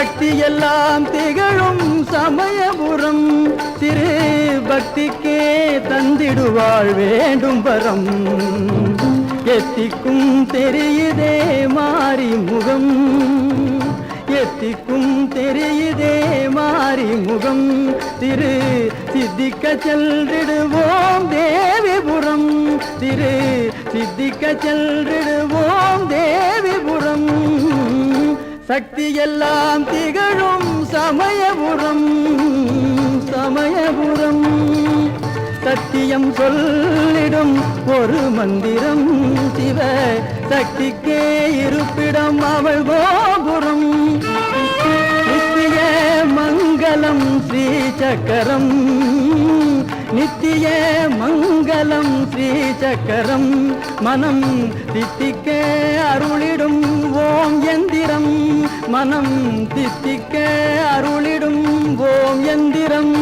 சக்தி எல்லாம் திகழும் சமயபுரம் திரு பக்திக்கே தந்திடுவாள் வேண்டும் வரம் எத்திக்கும் தெரியுதே மாறி முகம் எத்திக்கும் தெரியுதே மாறி முகம் திரு சித்திக்க சென்றிடுவோம் தேவிபுரம் திரு சித்திக்க சென்றிடுவோம் தேவிபுரம் சக்தி எல்லாம் திகழும் சமயபுரம் சமயபுரம் சத்தியம் சொல்லிடும் ஒரு மந்திரம் சிவ சக்திக்கே இருப்பிடம் அவள் கோபுரம் நித்திய மங்களம் ஸ்ரீ சக்கரம் நித்திய மங்களம் ஸ்ரீ சக்கரம் மனம் தித்திக்க அருளிடும் ஓம் எந்திரம் மனம் தித்திக்க அருளிடும் ஓம் எந்திரம்